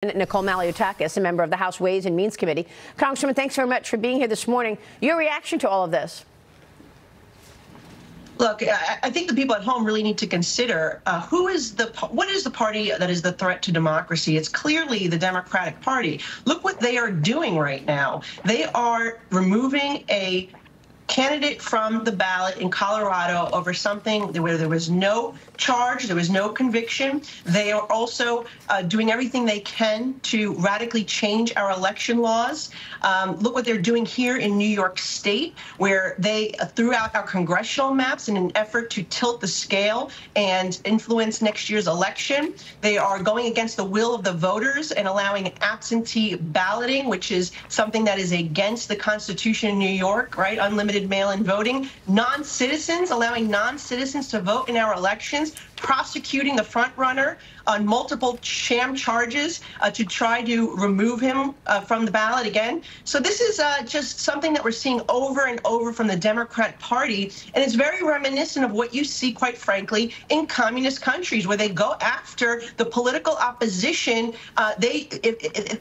Nicole Malliotakis, a member of the House Ways and Means Committee. Congresswoman, thanks very much for being here this morning. Your reaction to all of this? Look, I think the people at home really need to consider what is the party that is the threat to democracy? It's clearly the Democratic Party. Look what they are doing right now. They are removing a candidate from the ballot in Colorado over something where there was no charge, there was no conviction. They are also doing everything they can to radically change our election laws. Look what they're doing here in New York State, where they threw out our congressional maps in an effort to tilt the scale and influence next year's election. They are going against the will of the voters and allowing absentee balloting, which is something that is against the Constitution in New York, right? Unlimited mail-in voting, non-citizens, allowing non-citizens to vote in our elections, prosecuting the front runner on multiple sham charges to try to remove him from the ballot again. So this is just something that we're seeing over and over from the Democrat Party, and it's very reminiscent of what you see, quite frankly, in communist countries, where they go after the political opposition. They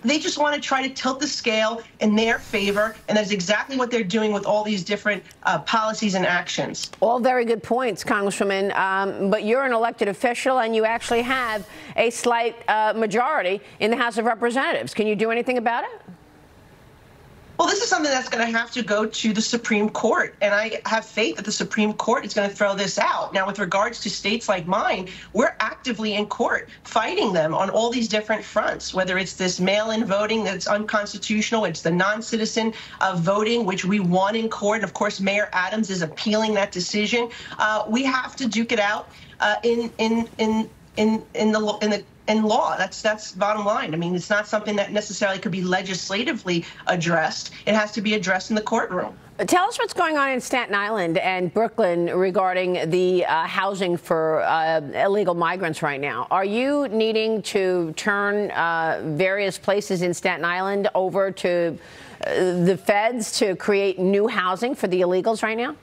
just want to try to tilt the scale in their favor, and that's exactly what they're doing with all these different policies and actions. All very good points, Congresswoman, but you're an elected official, and you actually have a slight majority in the House of Representatives. Can you do anything about it? Well, this is something that's going to have to go to the Supreme Court, and I have faith that the Supreme Court is going to throw this out. Now, with regards to states like mine, we're actively in court fighting them on all these different fronts, whether it's this mail-in voting that's unconstitutional, it's the non-citizen voting, which we won in court, and of course, Mayor Adams is appealing that decision. We have to duke it out in law. That's bottom line. I mean, it's not something that necessarily could be legislatively addressed. It has to be addressed in the courtroom. Tell us what's going on in Staten Island and Brooklyn regarding the housing for illegal migrants right now. Are you needing to turn various places in Staten Island over to the feds to create new housing for the illegals right now?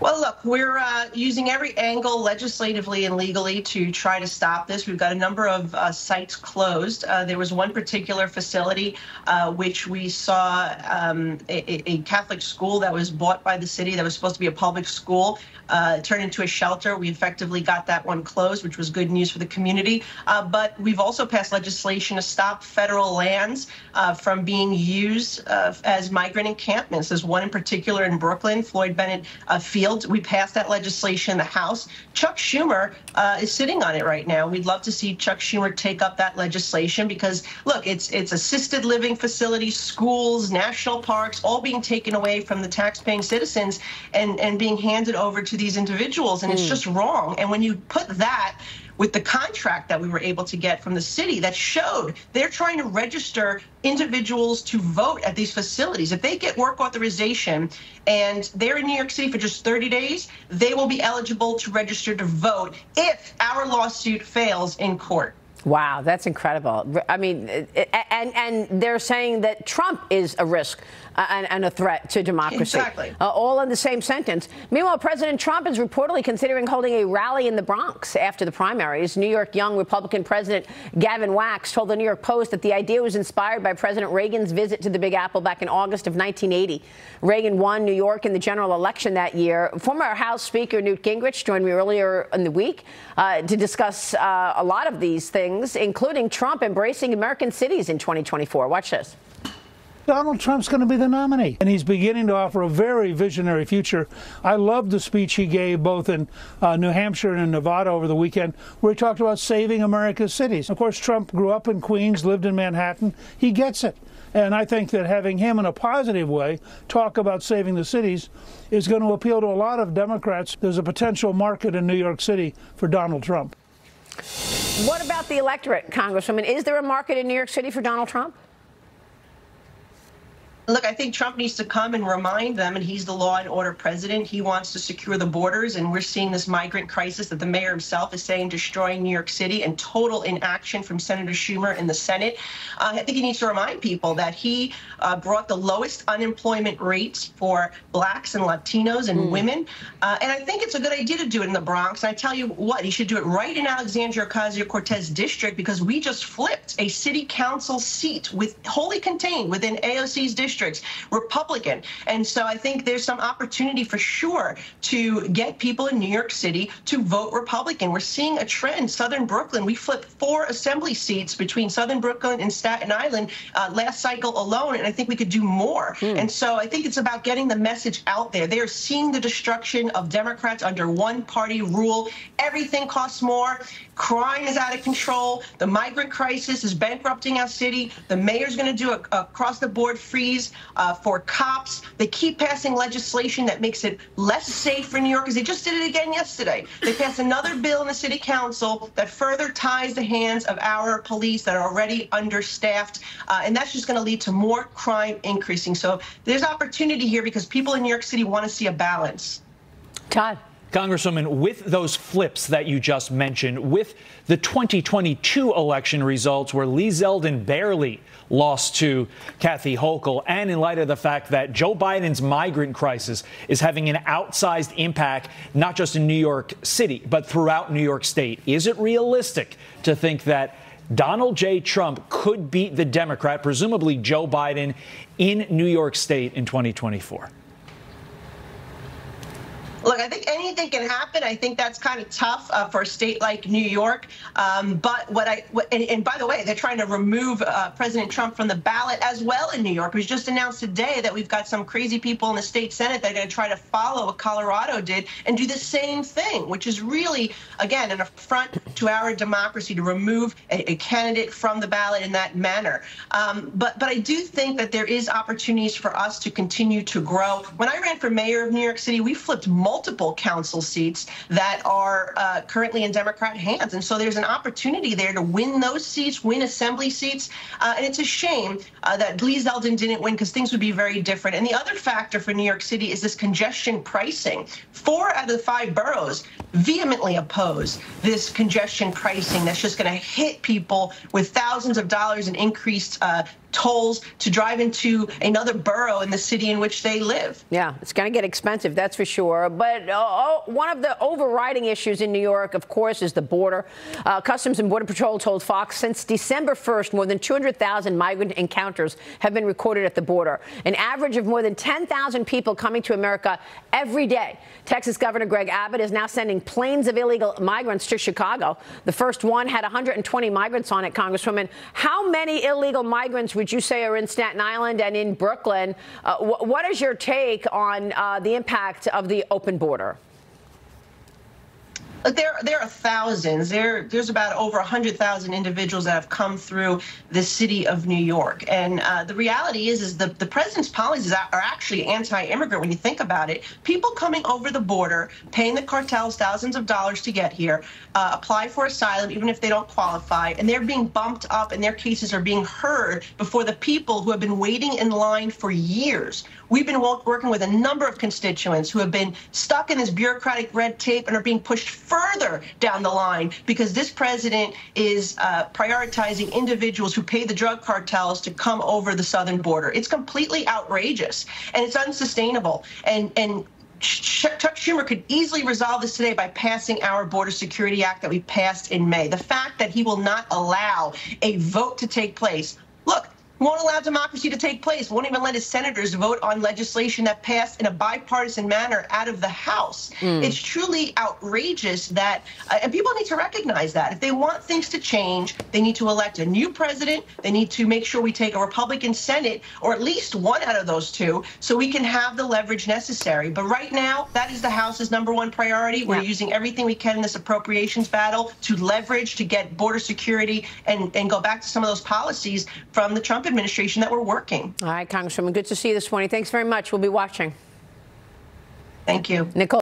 Well, look, we're using every angle legislatively and legally to try to stop this. We've got a number of sites closed. There was one particular facility which we saw a Catholic school that was bought by the city that was supposed to be a public school turned into a shelter. We effectively got that one closed, which was good news for the community. But we've also passed legislation to stop federal lands from being used as migrant encampments. There's one in particular in Brooklyn, Floyd Bennett Field. We passed that legislation in the House. Chuck Schumer is sitting on it right now. We'd love to see Chuck Schumer take up that legislation because, look, it's assisted living facilities, schools, national parks, all being taken away from the taxpaying citizens and being handed over to these individuals. And it's just wrong. And when you put that with the contract that we were able to get from the city that showed they're trying to register individuals to vote at these facilities. If they get work authorization and they're in New York City for just 30 days, they will be eligible to register to vote if our lawsuit fails in court. Wow, that's incredible. I mean, and they're saying that Trump is a risk and a threat to democracy. Exactly. All in the same sentence. Meanwhile, President Trump is reportedly considering holding a rally in the Bronx after the primaries. New York young Republican President Gavin Wax told the New York Post that the idea was inspired by President Reagan's visit to the Big Apple back in August of 1980. Reagan won New York in the general election that year. Former House Speaker Newt Gingrich joined me earlier in the week to discuss a lot of these things, including Trump embracing American cities in 2024. Watch this. Donald Trump's going to be the nominee, and he's beginning to offer a very visionary future. I loved the speech he gave both in New Hampshire and in Nevada over the weekend, where he talked about saving America's cities. Of course, Trump grew up in Queens, lived in Manhattan. He gets it. And I think that having him in a positive way talk about saving the cities is going to appeal to a lot of Democrats. There's a potential market in New York City for Donald Trump. What about the electorate, Congresswoman? Is there a market in New York City for Donald Trump? Look, I think Trump needs to come and remind them, and he's the law and order president. He wants to secure the borders, and we're seeing this migrant crisis that the mayor himself is saying destroying New York City, and total inaction from Senator Schumer in the Senate. I think he needs to remind people that he brought the lowest unemployment rates for blacks and Latinos and women. And I think it's a good idea to do it in the Bronx. And I tell you what, he should do it right in Alexandria Ocasio-Cortez district, because we just flipped a city council seat wholly contained within AOC's district, Republican. And so I think there's some opportunity for sure to get people in New York City to vote Republican. We're seeing a trend. Southern Brooklyn, we flipped 4 assembly seats between Southern Brooklyn and Staten Island last cycle alone, and I think we could do more. And so I think it's about getting the message out there. They are seeing the destruction of Democrats under one-party rule. Everything costs more. Crime is out of control. The migrant crisis is bankrupting our city. The mayor's going to do a across-the-board freeze for cops. They keep passing legislation that makes it less safe for New Yorkers. They just did it again yesterday. They passed another bill in the city council that further ties the hands of our police that are already understaffed, and that's just going to lead to more crime increasing. So there's opportunity here because people in New York City want to see a balance. Todd. Congresswoman, with those flips that you just mentioned, with the 2022 election results where Lee Zeldin barely lost to Kathy Hochul, and in light of the fact that Joe Biden's migrant crisis is having an outsized impact, not just in New York City, but throughout New York State, is it realistic to think that Donald J. Trump could beat the Democrat, presumably Joe Biden, in New York State in 2024? Look, I think anything can happen. I think that's kind of tough for a state like New York. But and by the way, they're trying to remove President Trump from the ballot as well in New York. It was just announced today that we've got some crazy people in the state Senate that are going to try to follow what Colorado did and do the same thing, which is really, again, an affront to our democracy to remove a candidate from the ballot in that manner. But I do think that there is opportunities for us to continue to grow. When I ran for mayor of New York City, we flipped multiple council seats that are currently in Democrat hands. And so there's an opportunity there to win those seats, win assembly seats. And it's a shame that Lee Zeldin didn't win, because things would be very different. And the other factor for New York City is this congestion pricing. 4 out of the 5 boroughs vehemently oppose this congestion pricing that's just going to hit people with thousands of dollars in increased tolls to drive into another borough in the city in which they live. Yeah, it's going to get expensive, that's for sure. But one of the overriding issues in New York, of course, is the border. Customs and Border Patrol told Fox since December 1st, more than 200,000 migrant encounters have been recorded at the border, an average of more than 10,000 people coming to America every day. Texas Governor Greg Abbott is now sending planes of illegal migrants to Chicago. The first one had 120 migrants on it, Congresswoman. How many illegal migrants would you say are in Staten Island and in Brooklyn? What is your take on the impact of the open border? There are thousands. There's about over 100,000 individuals that have come through the city of New York. And the reality is the president's policies are actually anti-immigrant when you think about it. People coming over the border, paying the cartels thousands of dollars to get here, apply for asylum even if they don't qualify, and they're being bumped up and their cases are being heard before the people who have been waiting in line for years. We've been working with a number of constituents who have been stuck in this bureaucratic red tape and are being pushed further down the line because this president is prioritizing individuals who pay the drug cartels to come over the southern border. It's completely outrageous and it's unsustainable. And Chuck Schumer could easily resolve this today by passing our Border Security Act that we passed in May. The fact that he will not allow a vote to take place. Look, won't allow democracy to take place, won't even let his senators vote on legislation that passed in a bipartisan manner out of the House. It's truly outrageous that, and people need to recognize that. If they want things to change, they need to elect a new president. They need to make sure we take a Republican Senate, or at least one out of those two, so we can have the leverage necessary. But right now, that is the House's #1 priority. We're using everything we can in this appropriations battle to leverage, to get border security and go back to some of those policies from the Trump administration that were working. All right, Congresswoman, good to see you this morning. Thanks very much. We'll be watching. Thank you. Nicole.